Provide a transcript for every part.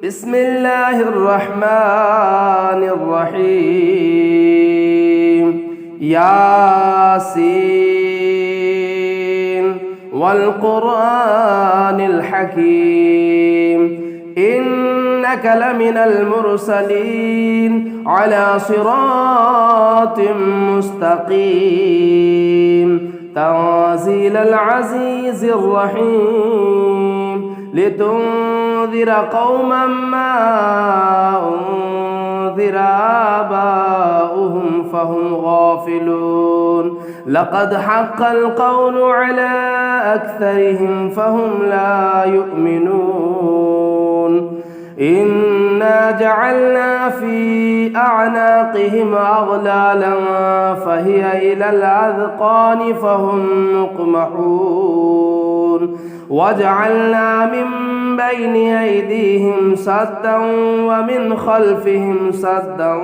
بسم الله الرحمن الرحيم ياسين والقرآن الحكيم إنك لمن المرسلين على صراط مستقيم تنزيل العزيز الرحيم لتنذر قوما ما أنذر آباؤهم فهم غافلون لقد حق القول على أكثرهم فهم لا يؤمنون إنا جعلنا في أعناقهم أغلالا فهي إلى الأذقان فهم مقمحون وجعلنا من بين أيديهم سدا ومن خلفهم سدا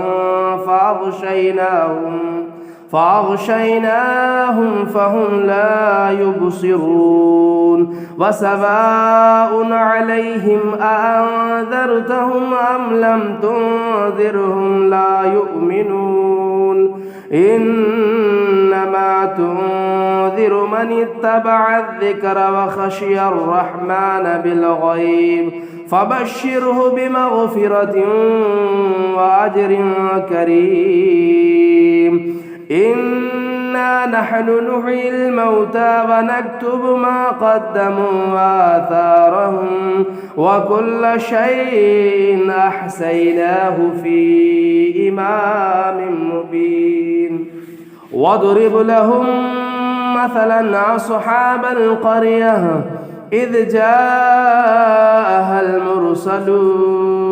فأغشيناهم فهم لا يبصرون وسواء عليهم أأنذرتهم أم لم تنذرهم لا يؤمنون إنما تنذر من اتبع الذكر وخشي الرحمن بالغيب فبشره بمغفرة وأجر كريم إنا نحن نحيي الموتى ونكتب ما قدموا وآثارهم وكل شيء أحصيناه في إمام مبين واضرب لهم مثلا أصحاب القرية إذ جاءها المرسلون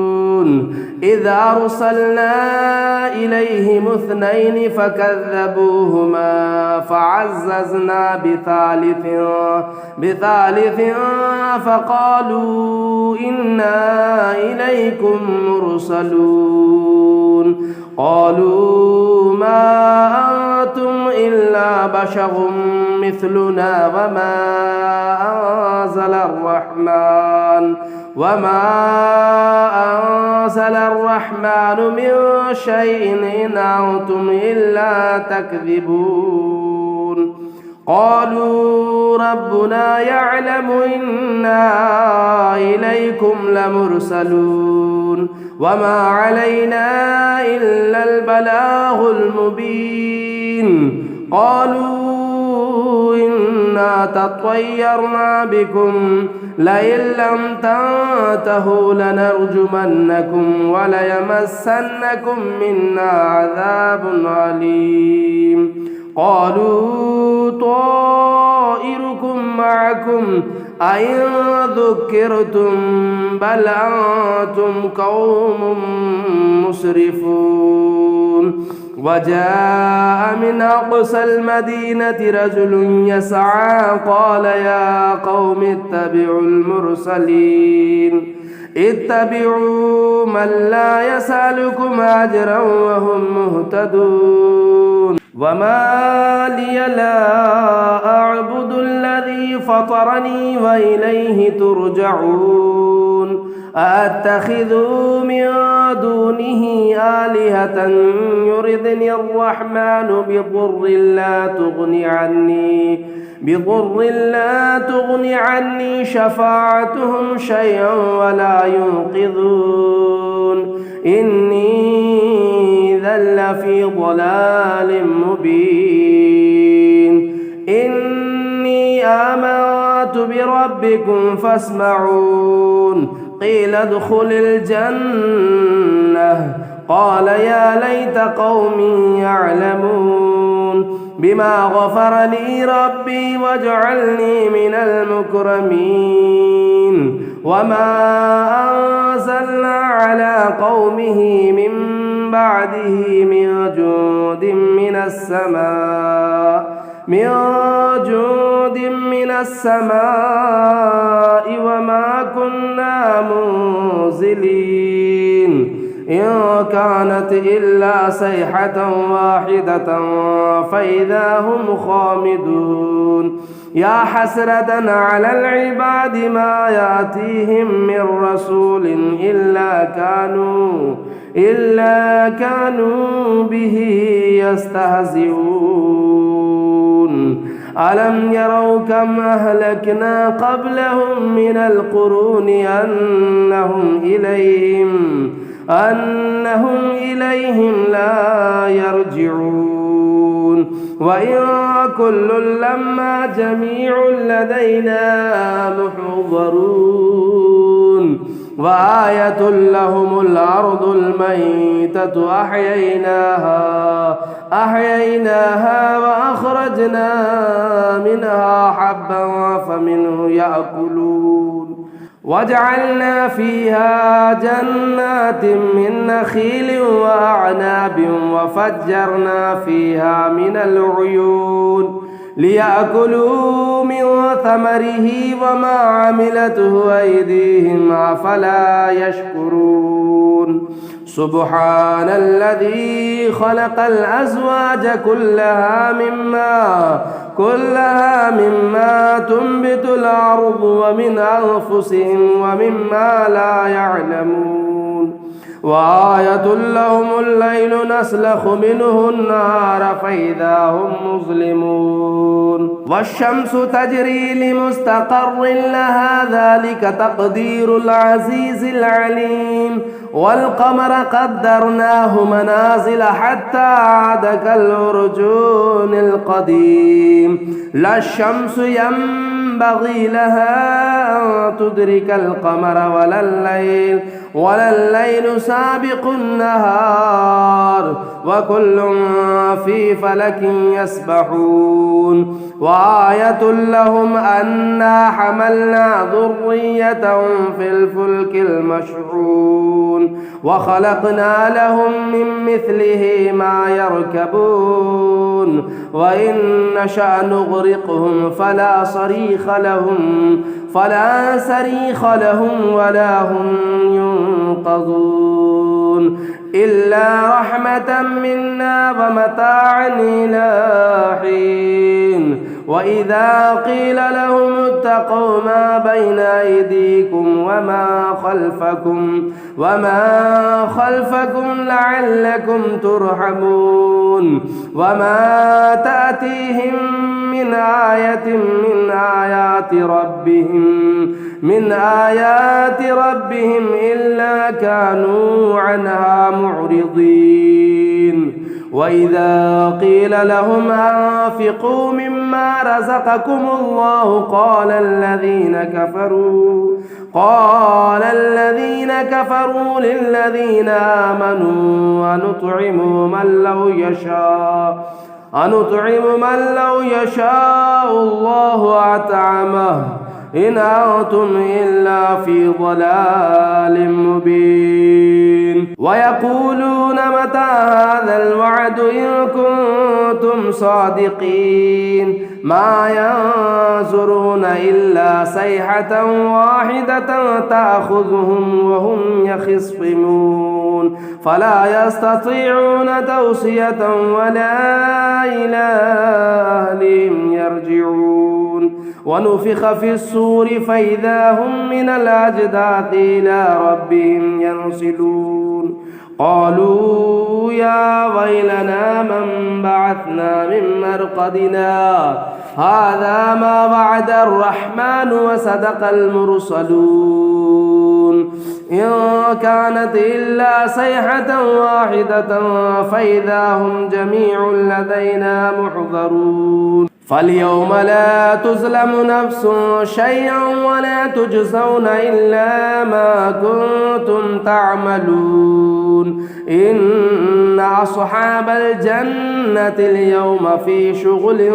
إذ أرسلنا إليهم اثنين فكذبوهما فعززنا بثالث فقالوا إنا إليكم مرسلون قالوا ما أنتم إلا بشر مثلنا وما أنزل الرحمن من شيء إن أنتم إلا تكذبون قالوا ربنا يعلم إنا إليكم لمرسلون وما علينا إلا البلاغ المبين قالوا إنا تطيرنا بكم لئن لم تنتهوا لنرجمنكم وليمسنكم منا عذاب أليم قالوا طائركم معكم أئن ذكرتم بل أنتم قوم مسرفون وجاء من أقصى المدينة رجل يسعى قال يا قوم اتبعوا المرسلين اتبعوا من لا يسألكم أجرا وهم مهتدون وما لي لا أعبد الذي فطرني وإليه ترجعون أأتخذ من دونه آلهة يردني الرحمن بضر لا تغني عني شفاعتهم شيئا ولا ينقذون إني ذل في ضلال مبين إني آمنت بربكم فاسمعون قيل ادخل الجنة قال يا ليت قومي يعلمون بما غفر لي ربي واجعلني من المكرمين وما أنزلنا على قومه من بعده من جند من السماء وما كنا منزلين إن كانت إلا صيحة واحدة فإذا هم خامدون يا حسرة على العباد ما يأتيهم من رسول إلا كانوا به يستهزئون ألم يروا كم أهلكنا قبلهم من القرون أنهم إليهم لا يرجعون وإن كل لما جميع لدينا محضرون وآية لهم الأرض الميتة أحييناها وأخرجنا منها حبا فمنه يأكلون وجعلنا فيها جنات من نخيل وأعناب وفجرنا فيها من العيون ليأكلوا من ثمره وما عملته أيديهم أفلا يشكرون سبحان الذي خلق الأزواج كلها مما تنبت الأرض ومن أنفسهم ومما لا يعلمون وآية لهم الليل نسلخ منه النهار فإذا هم مظلمون والشمس تجري لمستقر لها ذلك تقدير العزيز العليم والقمر قدرناه منازل حتى عاد كالعرجون القديم لا الشمس ينبغي لها أن تدرك القمر ولا الليل سابق النهار وكل في فلك يسبحون وآية لهم أنا حملنا ذريتهم في الفلك المشحون وخلقنا لهم من مثله ما يركبون وإن نشأ نغرقهم فلا صريخ لهم ولا هم ينقذون إلا رحمة منا ومتاعا إلى حين وإذا قيل لهم اتقوا ما بين أيديكم وما خلفكم لعلكم ترحمون وما تأتيهم من آية من آيات ربهم إلا كانوا عنها معرضين وإذا قيل لهم أنفقوا مما رزقكم الله قال الذين كفروا للذين آمنوا أنطعم من لو يشاء الله أطعمه إن أنتم إلا في ضلال مبين ويقولون متى هذا الوعد إن كنتم صادقين ما ينظرون إلا صيحة واحدة تأخذهم وهم يخصمون فلا يستطيعون توصية ولا إلى أهلهم يرجعون ونفخ في الصور فإذا هم من الأجداث إلى ربهم ينسلون قالوا يا ويلنا من بعثنا من مرقدنا هذا ما وعد الرحمن وصدق المرسلون إن كانت إلا صيحة واحدة فإذا هم جميع لدينا محضرون فاليوم لا تظلم نفس شيئا ولا تجزون إلا ما كنتم تعملون إن أصحاب الجنة اليوم في شغل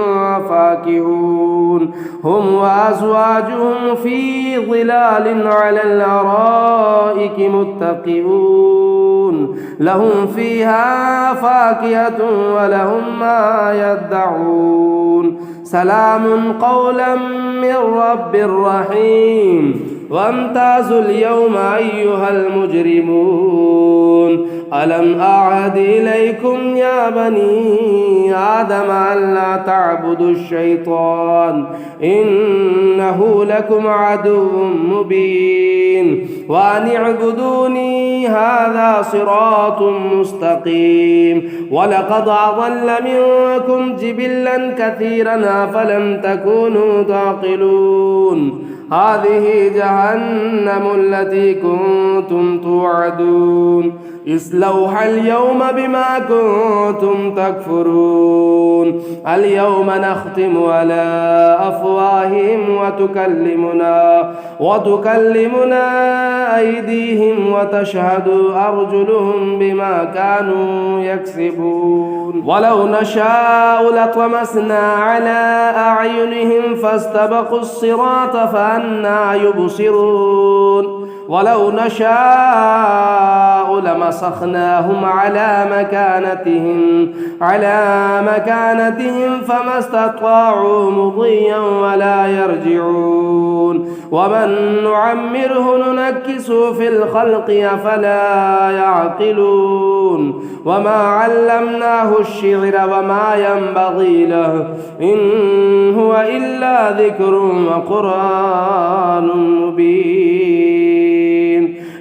فاكهون هم وأزواجهم في ظلال على الأرائك متكئون لهم فيها فاكهة ولهم ما يدعون سلام قولا من رب رحيم وامتازوا اليوم أيها المجرمون ألم أعهد إليكم يا بني آدم ألا تعبدوا الشيطان إنه لكم عدو مبين وأن اعبدوني هذا صراط مستقيم ولقد أضل منكم جبلا كثيرا أفلم تكونوا تعقلون هذه جهنم التي كنتم توعدون اصلوها اليوم بما كنتم تكفرون اليوم نختم على أفواههم وتكلمنا أيديهم وتشهد أرجلهم بما كانوا يكسبون ولو نشاء لطمسنا على أعينهم فاستبقوا الصراط فأنى يبصرون ولو نشاء لمسخناهم على مكانتهم فما استطاعوا مضيا ولا يرجعون ومن نعمره ننكسه في الخلق أفلا يعقلون وما علمناه الشعر وما ينبغي له إن هو إلا ذكر وقرآن مبين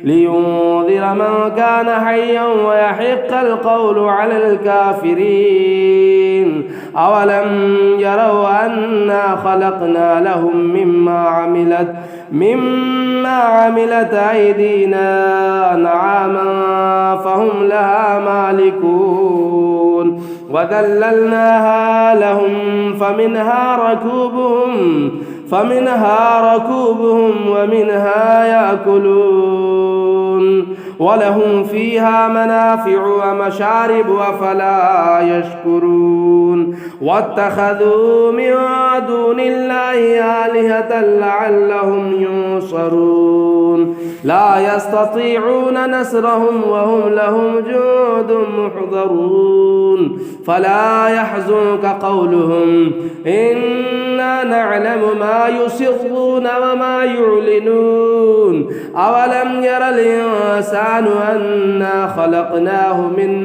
لينذر من كان حيا ويحق القول على الكافرين أولم يروا أنا خلقنا لهم مما عملت أيدينا أنعاما فهم لها مالكون وذللناها لهم فمنها ركوبهم ومنها يأكلون ولهم فيها منافع ومشارب أفلا يشكرون واتخذوا من دون الله آلهة لعلهم ينصرون لا يستطيعون نصرهم وهم لهم جند محضرون فلا يحزنك قولهم إنا نعلم ما يسرون وما يعلنون أولم ير الإنسان أنا خلقناه من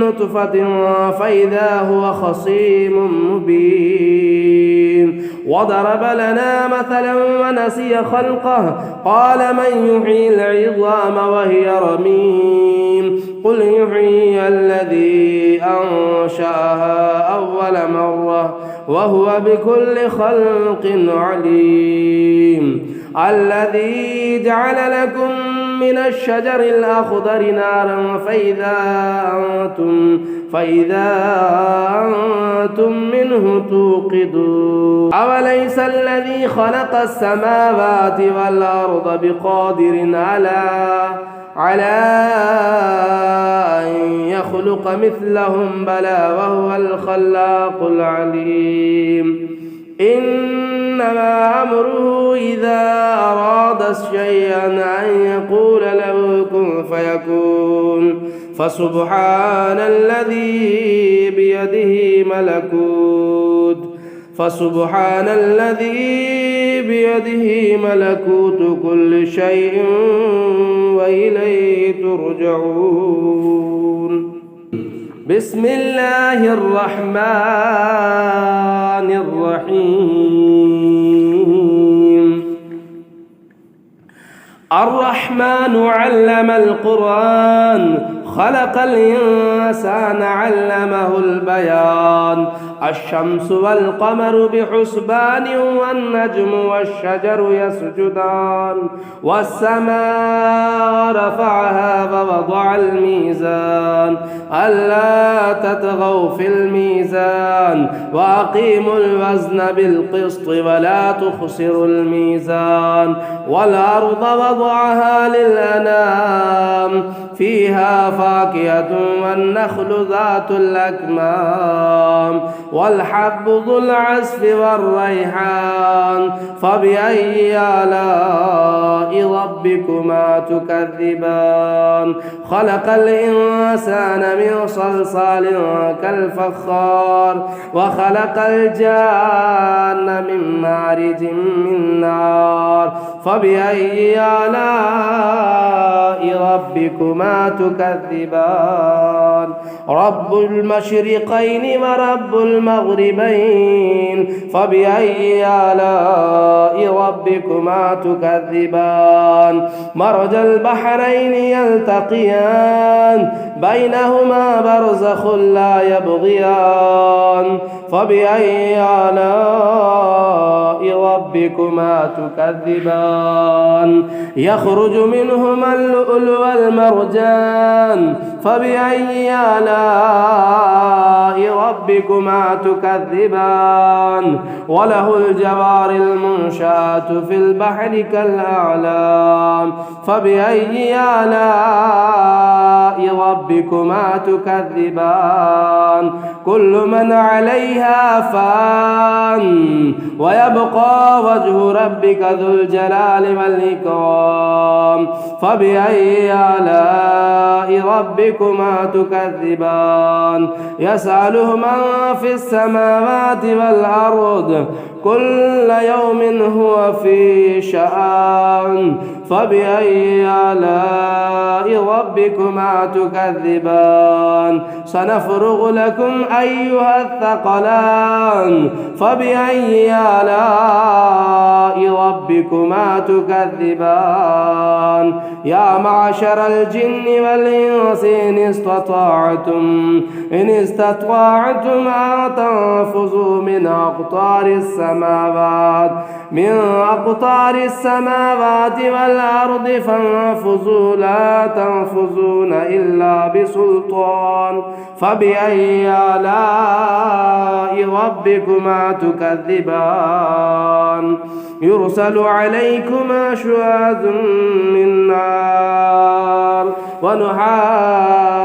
نطفة فإذا هو خصيم مبين وضرب لنا مثلا ونسي خلقه قال من يحيي العظام وهي رميم قل يحيي الذي أنشأها أول مرة وهو بكل خلق عليم الذي جعل لكم من الشجر الأخضر نارا فإذا أنتم منه توقدون أوليس الذي خلق السماوات والأرض بقادر على أن يخلق مثلهم بلى وهو الخلاق العليم إنما أمره إذا أراد شيئا أن يقول له كن فيكون فسبحان الذي بيده ملكوت كل شيء وإليه ترجعون بسم الله الرحمن الرحيم الرحمن علم القرآن خلق الإنسان علمه البيان الشمس والقمر بحسبان والنجم والشجر يسجدان والسماء رفعها ووضع الميزان ألا تطغوا في الميزان وأقيموا الوزن بالقسط ولا تخسروا الميزان والأرض وضعها للأنام فيها فاكهة والنخل ذات الأكمام والحب ذو العصف والريحان فبأي آلاء ربكما تكذبان خلق الإنسان من صلصال كالفخار وخلق الجان من مارج من نار فبأي آلاء ربكما ربكما تكذبان رب المشرقين ورب المغربين فبأي آلاء ربكما تكذبان مرج البحرين يلتقيان بينهما برزخ لا يبغيان فبأي آلاء ربكما تكذبان يخرج منهما اللؤلؤ والمرجان فبأي آلاء ربكما تكذبان وله الجوار المنشآت في البحر كالأعلام فبأي آلاء ربكما تكذبان كل من عليها فان ويبقى وجه ربك ذو الجلال والإكرام فبأي آلاء ربكما تكذبان يسأله من في السماوات والأرض كل يوم هو في شأن فبأي آلاء ربكما تكذبان سنفرغ لكم أيها الثقلان فبأي آلاء ربكما تكذبان يا معشر الجن والإنس إن استطعتم أن تنفذوا من أقطار السماوات والأرض فانفذوا لا تنفذون إلا بسلطان فبأي آلاء ربكما تكذبان يرسل عليكما شواظ من نار ونحاس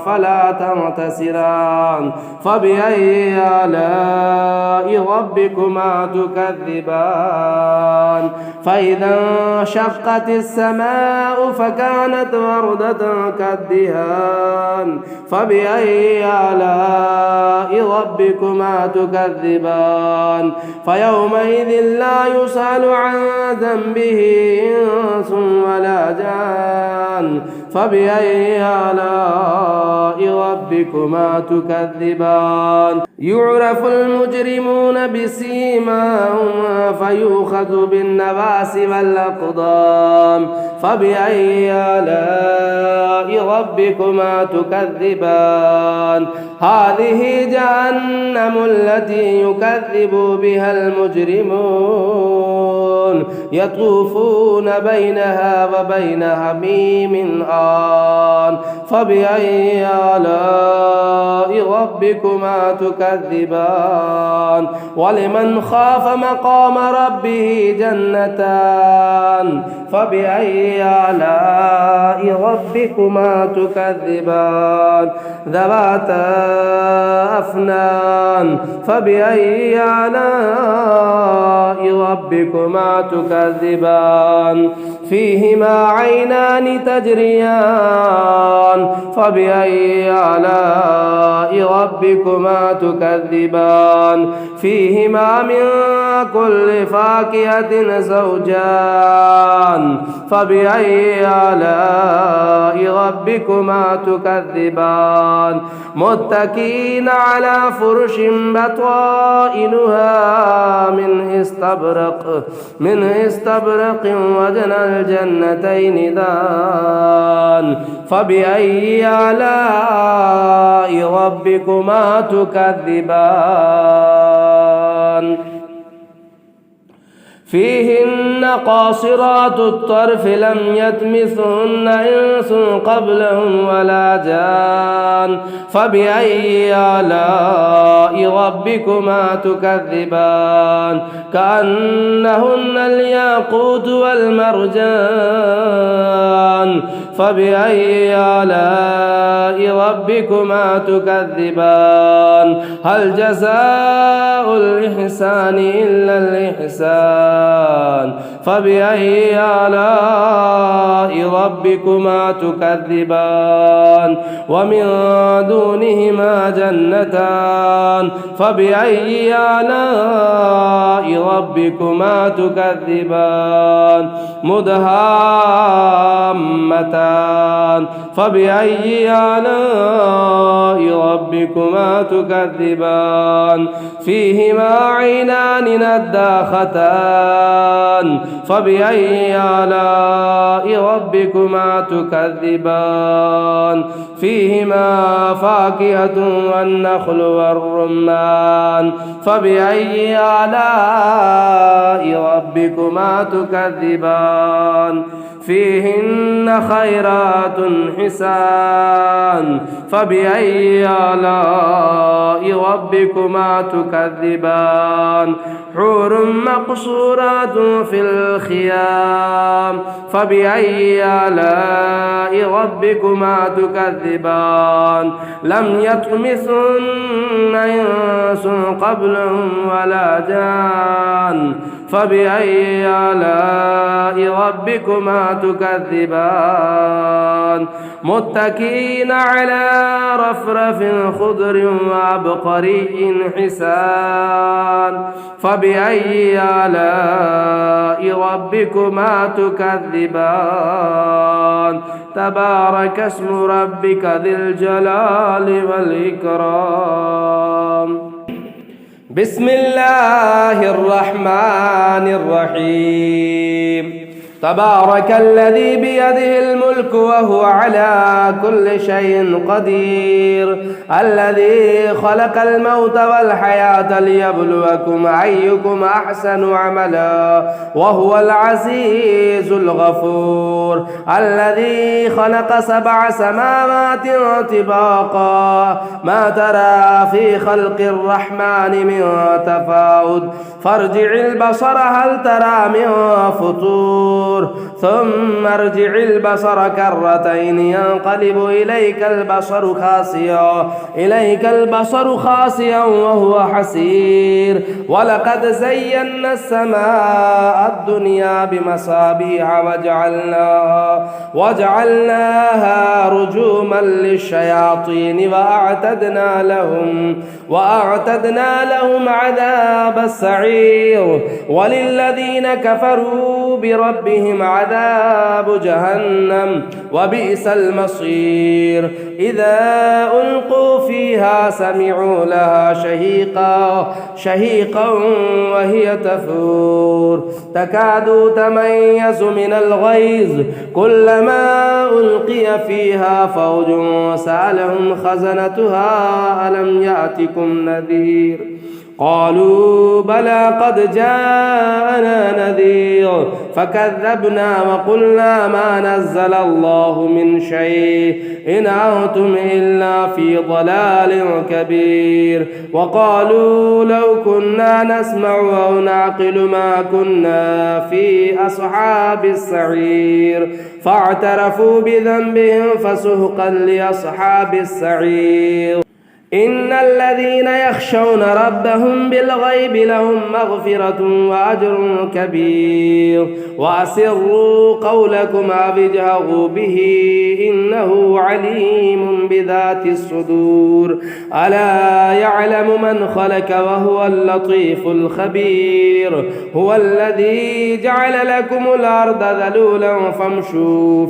فلا تنتصران فبأي آلاء ربكما تكذبان فإذا انشقت السماء فكانت وردة كالدهان فبأي آلاء ربكما تكذبان فيومئذ لا يسأل عن ذنبه إنس ولا جان فبأي آلاء ربكما تكذبان يعرف المجرمون بسيماهم فيؤخذ بالنواصي والأقدام فبأي آلاء ربكما تكذبان هذه جهنم التي يكذب بها المجرمون يطوفون بينها وبين حميم آن فبأي آلاء ربكما تكذبان ولمن خاف مقام ربه جنتان فبأي آلاء ربكما تكذبان ذواتا أفنان فبأي آلاء ربكما تكذبان فيهما عينان تجريان فبأي آلاء ربكما تكذبان فيهما من كل فاكهة زوجان فبأي آلاء ربكما تكذبان متكئين على فرش بطائنها من استبرق وجنى الجنتين دان فبأي آلاء ربكما تكذبان فيهن قاصرات الطرف لم يطمثهن إنس قبلهم ولا جان فبأي آلاء ربكما تكذبان كأنهن الياقوت والمرجان فبأي آلاء ربكما تكذبان هل جزاء الإحسان إلا الإحسان فبأي آلاء ربكما تكذبان ومن دونهما جنتان فبأي آلاء ربكما تكذبان مدهامتان ضامتان فبأي آلاء ربكما تكذبان فيهما عينان نضاختان فبأي آلاء ربكما تكذبان فيهما فاكهة والنخل والرمان فبأي آلاء ربكما تكذبان فيهن خيرات حسان فبأي آلاء ربكما تكذبان حور مقصورات في الخيام فبأي آلاء ربكما تكذبان لم يطمثن إنس قبلهم ولا جان فبأي آلاء ربكما تكذبان متكئين على رفرف خضر وعبقري حسان فبأي آلاء ربكما تكذبان تبارك اسم ربك ذي الجلال والإكرام بسم الله الرحمن الرحيم تبارك الذي بيده الملك وهو على كل شيء قدير الذي خلق الموت والحياة ليبلوكم أيكم أحسن عملا وهو العزيز الغفور الذي خلق 7 سماوات طباقا ما ترى في خلق الرحمن من تفاوت فارجع البصر هل ترى من فطور ثم ارجع البصر كرتين ينقلب إليك البصر خاسئا وهو حسير ولقد زينا السماء الدنيا بمصابيح وجعلناها رجوما للشياطين وأعتدنا لهم عذاب السعير وللذين كفروا بربهم عذاب جهنم وبئس المصير إذا ألقوا فيها سمعوا لها شهيقا وهي تفور تكاد تميز من الغيظ كلما ألقي فيها فوج سألهم خزنتها ألم يأتكم نذير قالوا بلى قد جاءنا نذير فكذبنا وقلنا ما نزل الله من شيء إن أنتم إلا في ضلال كبير وقالوا لو كنا نسمع أو نعقل ما كنا في أصحاب السعير فاعترفوا بذنبهم فسحقا لأصحاب السعير إن الذين يخشون ربهم بالغيب لهم مغفرة وأجر كبير وأسروا قولكم أو اجهروا به إنه عليم بذات الصدور ألا يعلم من خلق وهو اللطيف الخبير هو الذي جعل لكم الأرض ذلولا فامشوا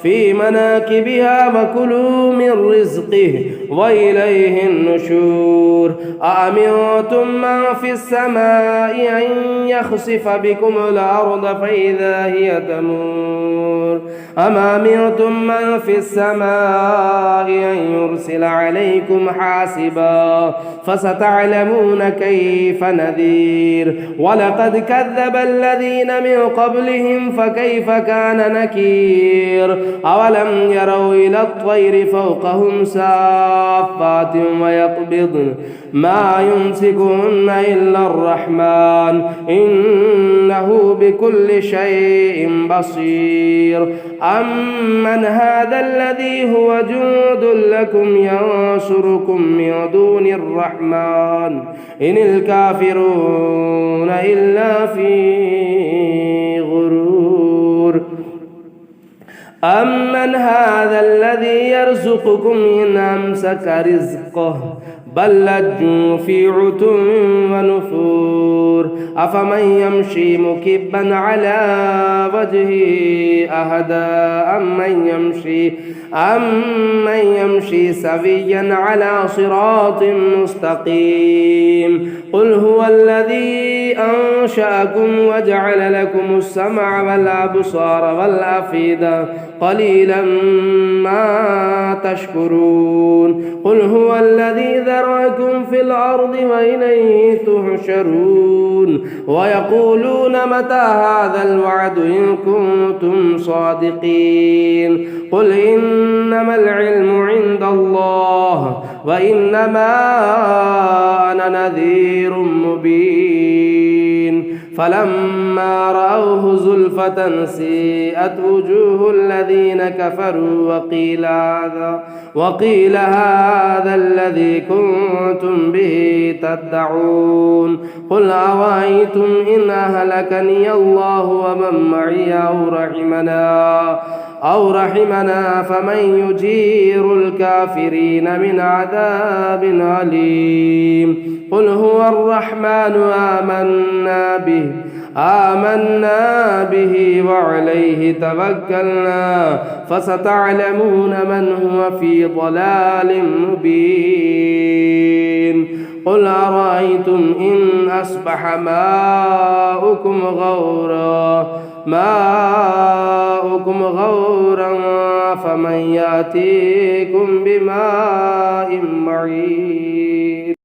في مناكبها وكلوا من رزقه وإليه النشور أأمنتم من في السماء أن يخسف بكم الأرض فإذا هي تمور أم أمنتم من في السماء أن يرسل عليكم حاسبا فستعلمون كيف نذير ولقد كذب الذين من قبلهم فكيف كان نكير أولم يروا إلى الطير فوقهم صافات ويقبضن ما يمسكهن إلا الرحمن إنه بكل شيء بصير أمن هذا الذي هو جند لكم ينصركم من دون الرحمن إن الكافرون إلا في غرور أمن هذا الذي يرزقكم إن أمسك رزقه بل لجوا في عتو ونفور أفمن يمشي مكبا على وجهه أهدى أمن يمشي سويا على صراط مستقيم قل هو الذي أنشأكم وجعل لكم السمع والأبصار والأفئدة قليلا ما تشكرون قل هو الذي ذرأكم في الأرض وإليه تحشرون ويقولون متى هذا الوعد إن كنتم صادقين قل إنما العلم عند الله وإنما أنا نذير مبين فلما رأوه زلفة سيئت وجوه الذين كفروا وقيل هذا الذي كنتم به تدعون قل أرأيتم إن أهلكني الله ومن معي أو رحمنا فمن يجير الكافرين من عذاب أليم قل هو الرحمن آمنا به وعليه توكلنا فستعلمون من هو في ضلال مبين قل أرأيتم إن أصبح ماؤكم غورا فمن يأتيكم بماء معين